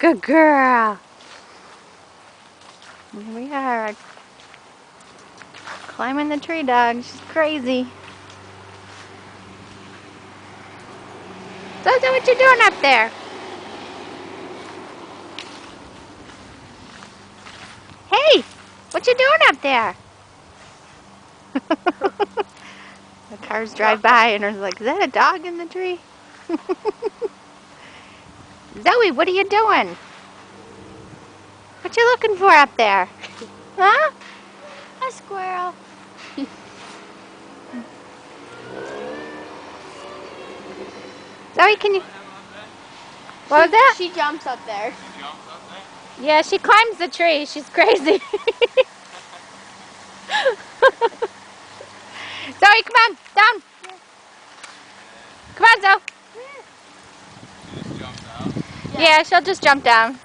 Good girl. Here we are. Climbing the tree, dog. She's crazy. Zozo, what you doing up there? Hey, what you doing up there? The cars drive by and are like, is that a dog in the tree? Zoe, what are you doing? What you looking for up there? Huh? A squirrel. Zoe, can you... What was that? She jumps up there. Yeah, she climbs the tree. She's crazy. Zoe, come on, down. Come on, Zoe. Yeah, she'll just jump down.